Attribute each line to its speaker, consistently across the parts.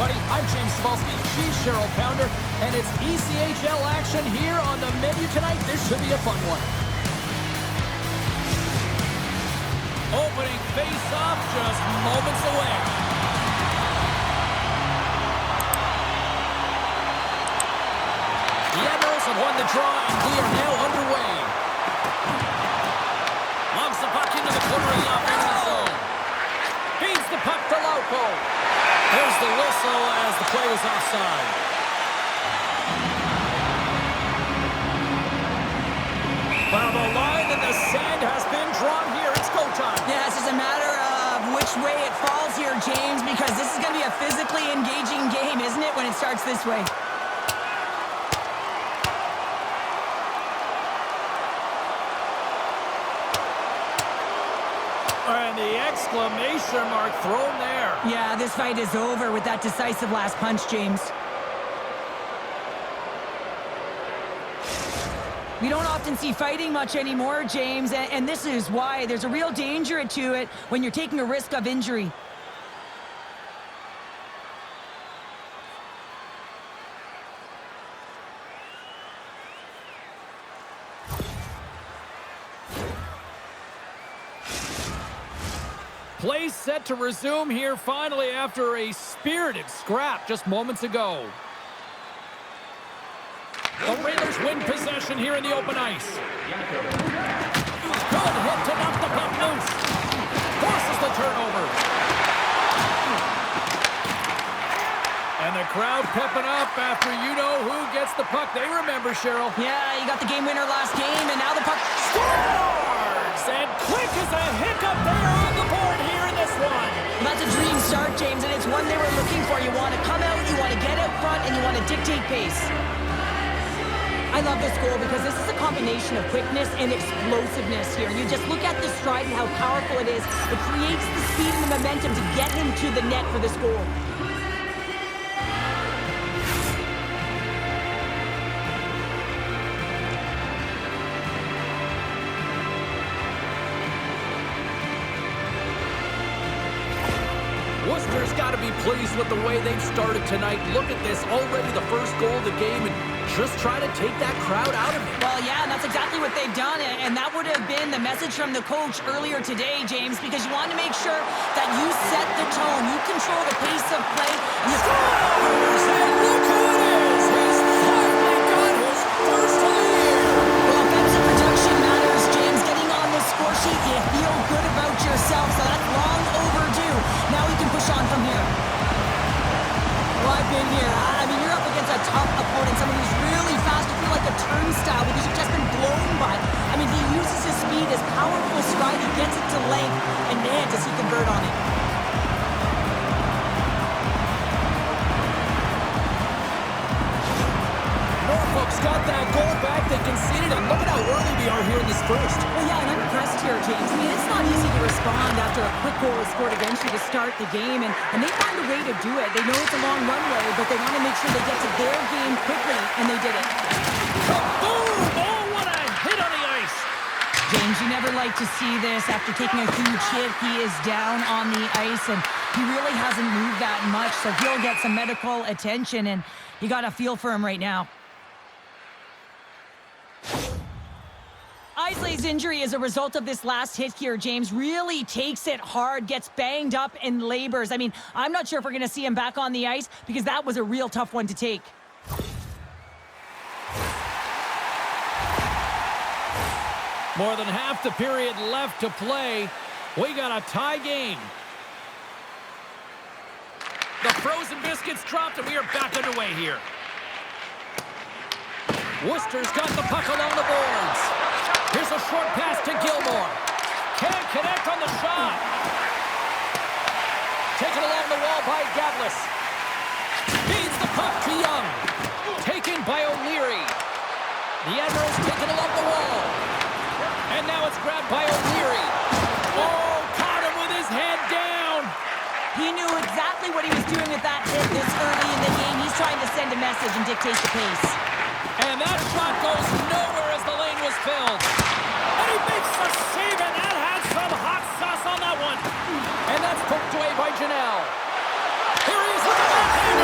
Speaker 1: everybody. I'm James Cebulski. She's Cheryl Pounder, and it's ECHL action here on the menu tonight. This should be a fun one. Opening face-off just moments away. The Admirals have won the draw, and we are now underway. Longs the puck into the corner of the offensive zone. Feeds the puck to Lauko. There's the whistle as the play was offside. Well, the line and the sand has been drawn here. It's go time.
Speaker 2: Yeah, it's just a matter of which way it falls here, James, because this is going to be a physically engaging game, isn't it, when it starts this way?
Speaker 1: And the exclamation mark thrown there.
Speaker 2: Yeah, this fight is over with that decisive last punch, James. We don't often see fighting much anymore, James, and this is why. There's a real danger to it when you're taking a risk of injury.
Speaker 1: Play set to resume here finally after a spirited scrap just moments ago. The Railers win possession here in the open ice. Good hit to knock the puck loose. Forces the turnover. And the crowd pepping up after you know who gets the puck. They remember, Cheryl.
Speaker 2: Yeah, you got the game winner last game, and now the puck
Speaker 1: scores! And quick as a hiccup there on the board here in this one.
Speaker 2: That's a dream start, James, and it's one they were looking for. You want to come out, you want to get out front, and you want to dictate pace. I love this goal because this is a combination of quickness and explosiveness here. You just look at the stride and how powerful it is. It creates the speed and the momentum to get him to the net for this goal.
Speaker 1: Worcester's got to be pleased with the way they've started tonight. Look at this, already the first goal of the game, and just try to take that crowd out of it.
Speaker 2: Well, yeah, and that's exactly what they've done, and that would have been the message from the coach earlier today, James, because you want to make sure that you set the tone, you control the pace of play. And
Speaker 1: scores! And look who it is! He's finally got his first of the year!
Speaker 2: Well, offensive production matters, James. Getting on the score sheet, you feel good about yourself, so that's long overdue. Now we can push on from here. Well, I've been here. I mean, you're up against a tough opponent, someone who's really fast. You feel like a turnstile because you've just been blown by. I mean, he uses his speed, his powerful stride, he gets it to length, and man, does he convert on it.
Speaker 1: Norfolk's got that goal back. They conceded it. Look at how early we are here in this first.
Speaker 2: Well, yeah, and I'm impressed here, James. I mean, it's not easy to respond after a quick goal is scored against you to start the game, and they find a way to do it. They know it's a long runway, but they want to make sure they get to their game quickly, and they did it.
Speaker 1: Kaboom! Oh, what a hit on the ice!
Speaker 2: James, you never like to see this. After taking a huge hit, he is down on the ice, and he really hasn't moved that much, so he'll get some medical attention, and you got a feel for him right now. Isley's injury as a result of this last hit here, James, really takes it hard, gets banged up and labors. I mean, I'm not sure if we're going to see him back on the ice because that was a real tough one to take.
Speaker 1: More than half the period left to play. We got a tie game. The frozen biscuits dropped and we are back underway here. Worcester's got the puck along the boards. Here's a short pass to Gilmore. Can't connect on the shot. Taken along the wall by Gavlis. Feeds the puck to Young. Taken by O'Leary. The Admirals taken along the wall. And now it's grabbed by O'Leary. Oh, caught him with his head down.
Speaker 2: He knew exactly what he was doing with that hit this early in the game. He's trying to send a message and dictate the pace.
Speaker 1: And that shot goes nowhere as the lane was filled. And he makes the save, and that had some hot sauce on that one. And that's poked away by Janelle. Here he is with the backhand.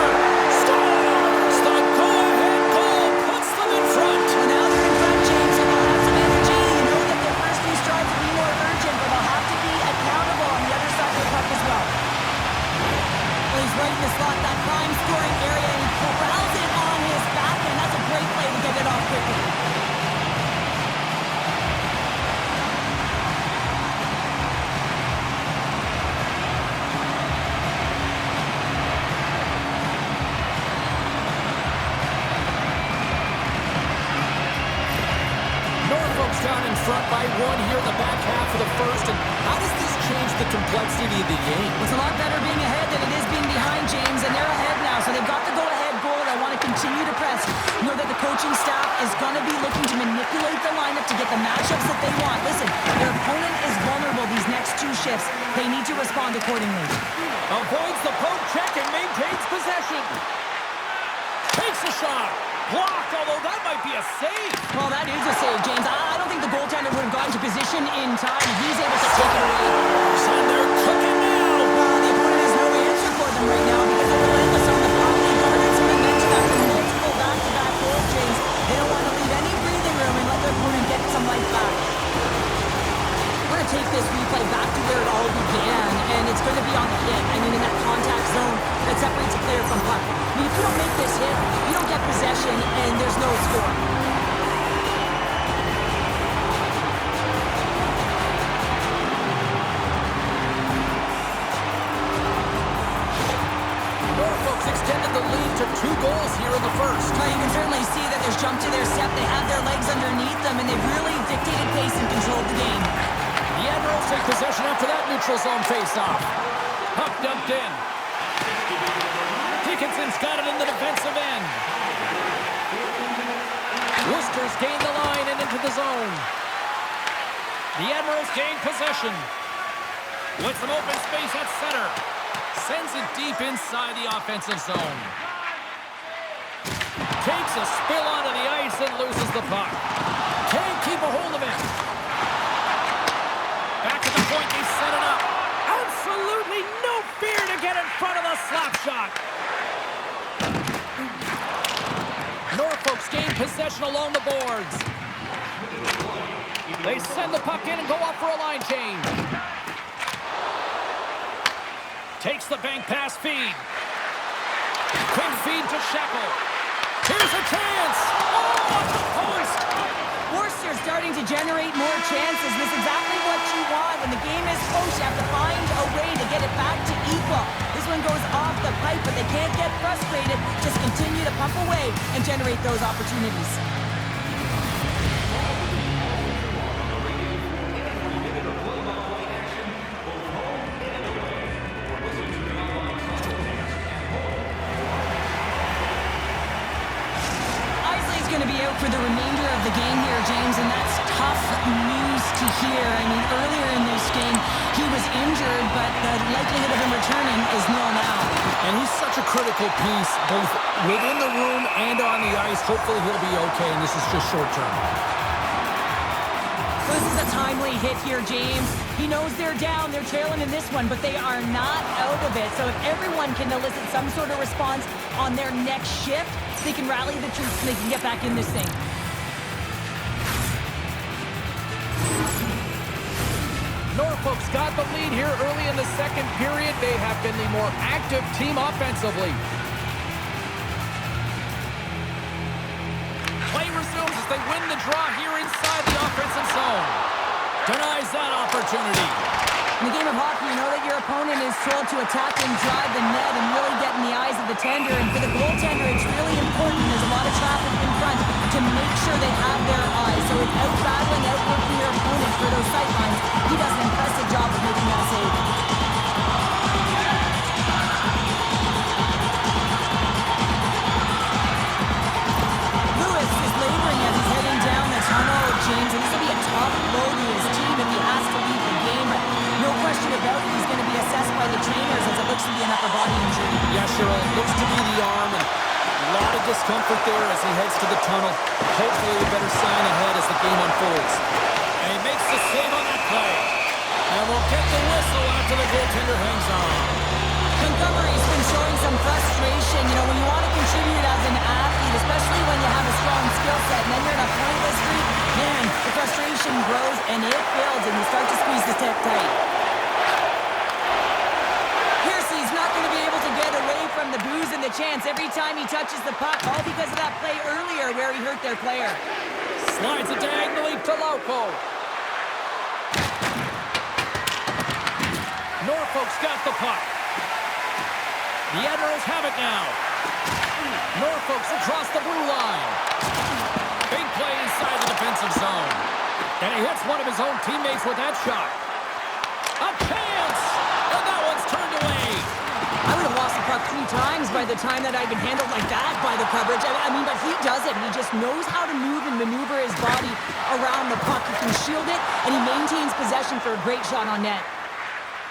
Speaker 1: down in front by one here in the back half of the first. And how does this change the complexity of the game?
Speaker 2: It's a lot better being ahead than it is being behind, James, and they're ahead now, so they've got the go-ahead goal. They want to continue to press. You know that the coaching staff is going to be looking to manipulate the lineup to get the matchups that they want. Listen, their opponent is vulnerable these next two shifts. They need to respond accordingly.
Speaker 1: Avoids the poke check and maintains possession. Takes a shot. Blocked, although that might be a save.
Speaker 2: Well, that is a save, James. I don't think the goaltender would have gotten to position in time. He's able to take it away.
Speaker 1: And they're cooking now.
Speaker 2: The opponent has no answer for them right now because they're relentless on the puck. They guarded some momentum after multiple back-to-back goals, James. They don't want to leave any breathing room and let their opponent get some life back. We're going to take this replay back to where it all began, and it's going to be on the hit. I mean, in that contact zone that separates a player from puck. I mean, if you don't make this hit, you don't get possession, and there's no score.
Speaker 1: Norfolk's extended the lead to 2 goals here in the first.
Speaker 2: Well, you can certainly see that there's jump to their step. They have their legs underneath them, and they've really dictated pace and controlled the game.
Speaker 1: The Admirals take possession after that neutral zone face-off. Puck dumped in. Dickinson's got it in the defensive end. Worcester's gained the line and into the zone. The Admirals gain possession. With some open space at center. Sends it deep inside the offensive zone. Takes a spill onto the ice and loses the puck. Can't keep a hold of it. Back at the point, they set it up. Absolutely no fear to get in front of the slap shot. Norfolk's gain possession along the boards. They send the puck in and go up for a line change. Takes the bank pass feed. Quick feed to Shekel. Here's a chance. Oh, off the post.
Speaker 2: Worcester's starting to generate more chances. This is exactly what you want. When the game is close, you have to find a way to get it back to equal. This one goes off the pipe, but they can't get frustrated. Just continue to pump away and generate those opportunities. Going to be out for the remainder of the game here, James, and that's tough news to hear. I mean, earlier in this game, he was injured, but the likelihood of him returning is nil now.
Speaker 1: And he's such a critical piece, both within the room and on the ice. Hopefully he'll be okay, and this is just short term.
Speaker 2: This is a timely hit here, James. He knows they're down, they're trailing in this one, but they are not out of it. So if everyone can elicit some sort of response on their next shift, they can rally the troops and they can get back in this thing.
Speaker 1: Norfolk's got the lead here early in the second period. They have been the more active team offensively. Play resumes as they win the draw here inside the offensive zone. Denies that opportunity.
Speaker 2: In the game of hockey, you know that your opponent is told to attack and drive the net and really get in the eyes of the tender. And for the goaltender, it's really important. There's a lot of traffic in front to make sure they have their eyes. So it's out-battling, outworking your opponent for those sight lines. He does an impressive job of making that save. Lewis is laboring as he's heading down the tunnel, James. And this will be a tough blow to his team if he has to leave the game. But no question about it, he's going to be assessed by the trainers as it looks to be an upper body injury.
Speaker 1: Yeah, sure. It looks to be the arm, and a lot of discomfort there as he heads to the tunnel. Hopefully a better sign ahead as the game unfolds. And he makes the save on that play. And we'll get the whistle after the goaltender hangs on.
Speaker 2: Montgomery's been showing some frustration. You know, when you want to contribute as an athlete, especially when you have a strong skill set, and then you're in a pointless streak, man, the frustration grows and it builds, and you start to squeeze the stick tight. Here's not going to be able to get away from the booze and the chance every time he touches the puck, all because of that play earlier where he hurt their player.
Speaker 1: Slides it diagonally to Lauko. Norfolk's got the puck. The Admirals have it now. Norfolk's across the blue line. Big play inside the defensive zone. And he hits one of his own teammates with that shot. A chance! And that one's turned away.
Speaker 2: I would have lost the puck 3 times by the time that I'd been handled like that by the coverage. I mean, but he does it. He just knows how to move and maneuver his body around the puck. He can shield it, and he maintains possession for a great shot on net.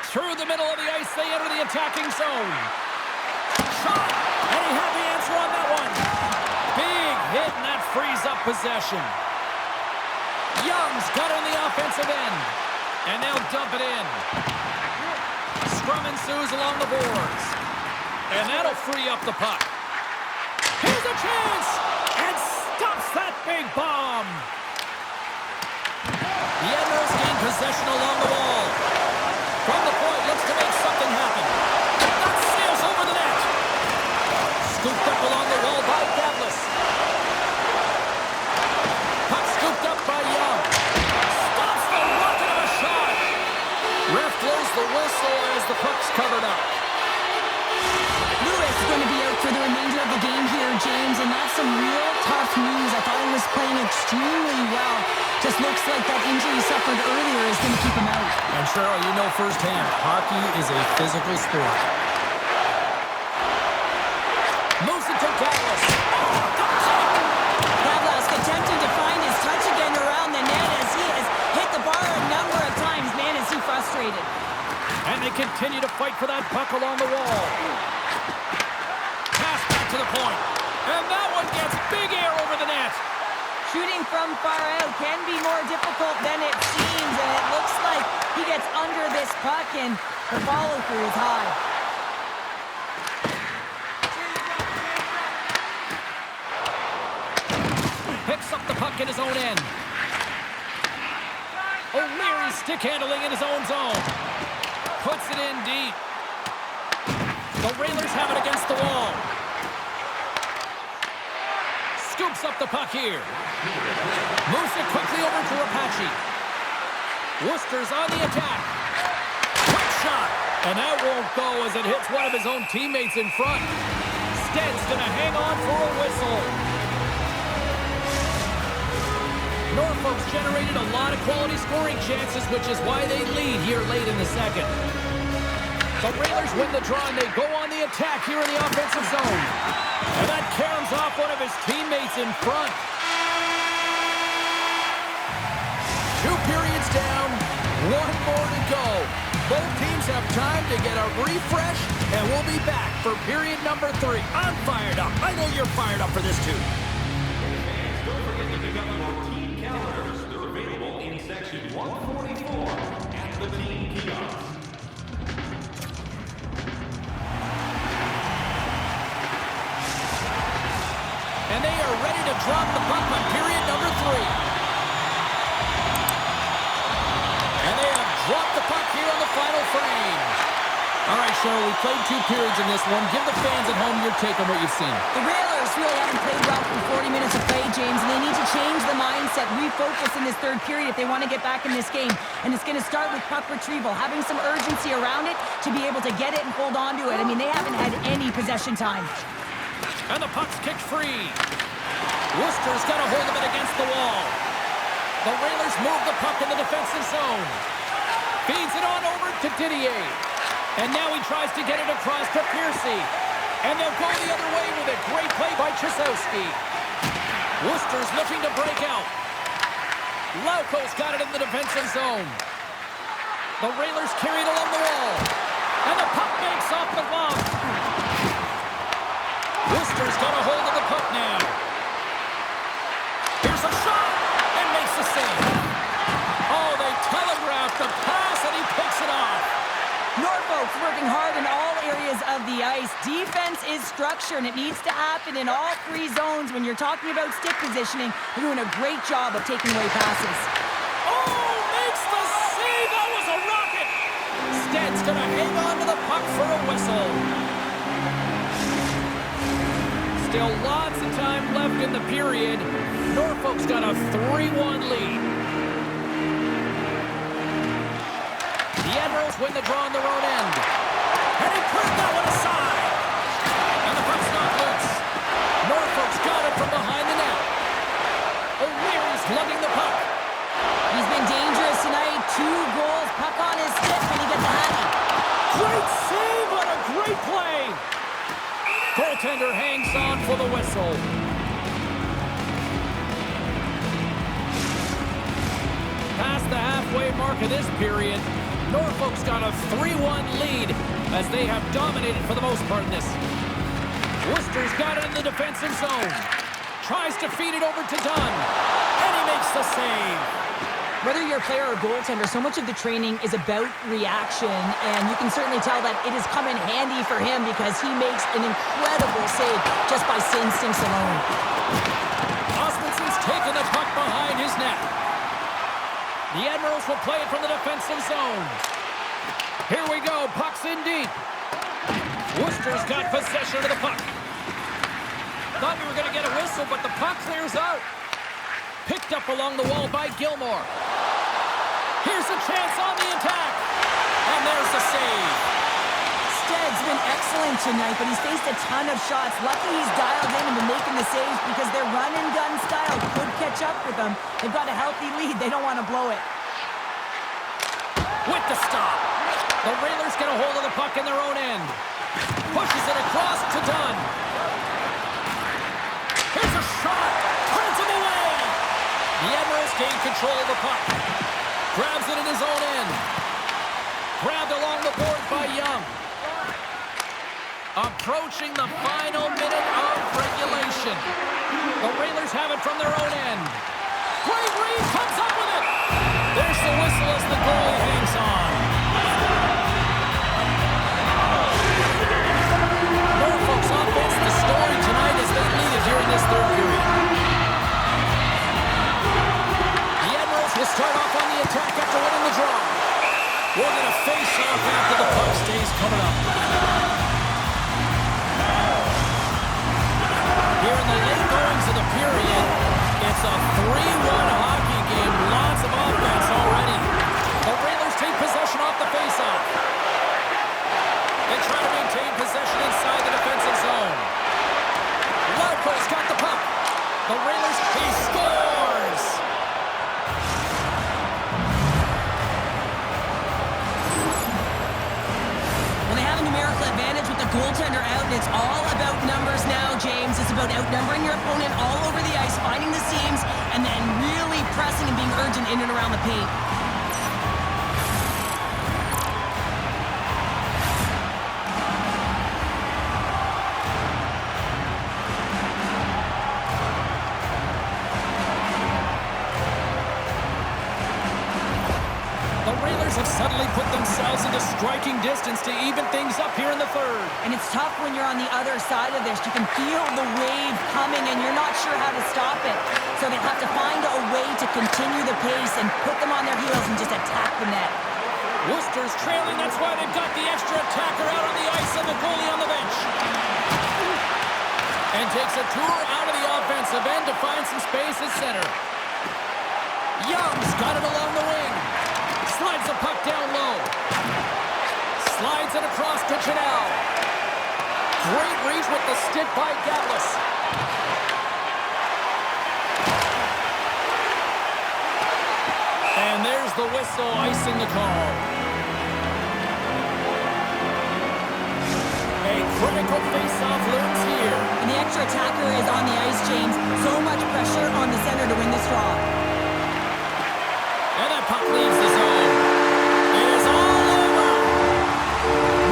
Speaker 1: Through the middle of the ice, they enter the attacking zone. Shot! And he had the answer on that one. Big hit, and that frees up possession. Young's got on the offensive end. And they'll dump it in. Scrum ensues along the boards. And that'll free up the puck. Here's a chance! And stops that big bomb. The Admirals gain possession along the wall. From the point, looks to make something happen. That sails over the net. Scooped up along the wall by Gavlis. Puck scooped up by Young. Stops the rocket of a shot. Ref blows the whistle as the puck's covered up.
Speaker 2: Lewis is going to be out for the remainder of the game here, James, and that's some real tough news. I thought he was playing extremely well. Just looks like that injury he suffered earlier is going to keep him out.
Speaker 1: And Cheryl, you know firsthand, hockey is a physical sport. Moves it to Gavlis.
Speaker 2: Gavlis attempting to find his touch again around the net as he has hit the bar a number of times. Man, is he frustrated.
Speaker 1: And they continue to fight for that puck along the wall. Pass back to the point. And that one gets big air over the net.
Speaker 2: Shooting from far out can be more difficult than it seems, and it looks like he gets under this puck, and the follow-through is high.
Speaker 1: Picks up the puck in his own end. O'Leary stick handling in his own zone. Puts it in deep. The Railers have it against the wall. Scoops up the puck here. Moves it quickly over to Apache. Worcester's on the attack. Quick shot. And that won't go as it hits one of his own teammates in front. Stead's going to hang on for a whistle. Norfolk's generated a lot of quality scoring chances, which is why they lead here late in the second. The Railers win the draw, and they go on the attack here in the offensive zone. And that caroms off one of his teammates in front. 2 periods down, 1 more to go. Both teams have time to get a refresh, and we'll be back for period number 3. I'm fired up. I know you're fired up for this, too.
Speaker 3: Don't forget to pick up your team calendars. They're available in section 144 at the team kiosk.
Speaker 1: And they are ready to drop the puck on period number 3. And they have dropped the puck here on the final frame. All right, Cheryl, we played 2 periods in this one. Give the fans at home your take on what you've seen.
Speaker 2: The Railers really haven't played well for 40 minutes of play, James, and they need to change the mindset, refocus in this 3rd period if they want to get back in this game. And it's going to start with puck retrieval, having some urgency around it to be able to get it and hold on to it. I mean, they haven't had any possession time.
Speaker 1: And the puck's kicked free. Worcester's got a hold of it against the wall. The Railers move the puck in the defensive zone. Feeds it on over to Didier. And now he tries to get it across to Piercy. And they'll go the other way with a great play by Cicero. Worcester's looking to break out. Lauko's got it in the defensive zone. The Railers carry it along the wall. And the puck makes off the glove. Worcester's got a hold of the puck now. Here's a shot. And makes the save. Oh, they telegraphed the pass and he picks it off.
Speaker 2: Norfolk's working hard in all areas of the ice. Defense is structure, and it needs to happen in all 3 zones. When you're talking about stick positioning, they're doing a great job of taking away passes.
Speaker 1: Oh, makes the save! That was a rocket! Stead's going to hang on to the puck for a whistle. Still lots of time left in the period. Norfolk's got a 3-1 lead. The Admirals win the draw on their own end. And he put that one aside. And the puck's not loose. Norfolk's got it from behind the net. O'Leary's lugging the puck.
Speaker 2: He's
Speaker 1: goaltender hangs on for the whistle. Past the halfway mark of this period, Norfolk's got a 3-1 lead as they have dominated for the most part in this. Worcester's got it in the defensive zone. Tries to feed it over to Dunn. And he makes the save.
Speaker 2: Whether you're a player or goaltender, so much of the training is about reaction, and you can certainly tell that it has come in handy for him because he makes an incredible save just by instincts alone.
Speaker 1: Osmunsen's taken the puck behind his net. The Admirals will play it from the defensive zone. Here we go, puck's in deep. Worcester's got possession of the puck. Thought we were going to get a whistle, but the puck clears out. Picked up along the wall by Gilmore. Here's a chance on the attack. And there's the save.
Speaker 2: Stead's been excellent tonight, but he's faced a ton of shots. Luckily, he's dialed in and been making the saves because their run-and-gun style could catch up with them. They've got a healthy lead. They don't want to blow it.
Speaker 1: With the stop. The Railers get a hold of the puck in their own end. Pushes it across to Dunn. Here's a shot. Turns him away. The Admirals gain control of the puck. Grabs it in his own end. Grabbed along the board by Young. Approaching the final minute of regulation. The Railers have it from their own end. Great read, comes up with it. There's the whistle as the goalie hangs on. Norfolk's offense, the story tonight as they lead it here in this third period. The Admirals will start off on the attack after winning the draw. We're going to face off after the puck stays coming up. Here in the late goings of the period, it's a 3-1 hockey game. Lots of offense already. The Railers take possession off the faceoff. They try to maintain possession inside the defensive zone. Lauko's got the puck. The Railers, he scores!
Speaker 2: Well, they have a numerical advantage with the goaltender out, and it's all about numbers now, James. It's about outnumbering your opponent all over the ice, finding the seams, and then really pressing and being urgent in and around the paint.
Speaker 1: Have suddenly put themselves into striking distance to even things up here in the third.
Speaker 2: And it's tough when you're on the other side of this. You can feel the wave coming and you're not sure how to stop it. So they have to find a way to continue the pace and put them on their heels and just attack the net.
Speaker 1: Worcester's trailing, that's why they've got the extra attacker out on the ice and the goalie on the bench. And takes a tour out of the offensive end to find some space at center. Young's got it along the wing. Slides the puck down low. Slides it across to Chanel. Great reach with the stick by Gatlas. And there's the whistle icing the call. A critical face-off looms here.
Speaker 2: And the extra attacker is on the ice, James. So much pressure on the center to win this draw.
Speaker 1: And that puck leaves the zone. It is all over.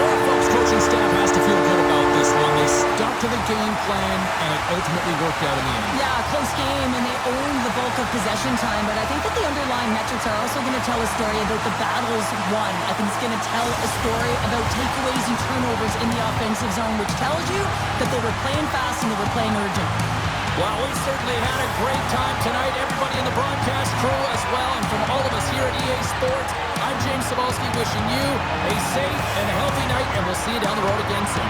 Speaker 1: Norfolk's coaching staff has to feel good about this one. They stuck to the game plan, and it ultimately worked out in the end.
Speaker 2: Yeah, close game, and they owned the bulk of possession time, but I think that the underlying metrics are also going to tell a story about the battles won. I think it's going to tell a story about takeaways and turnovers in the offensive zone, which tells you that they were playing fast and they were playing urgent.
Speaker 1: Well, we certainly had a great time tonight. Everybody in the broadcast crew as well. And from all of us here at EA Sports, I'm James Cebulski wishing you a safe and healthy night, and we'll see you down the road again soon.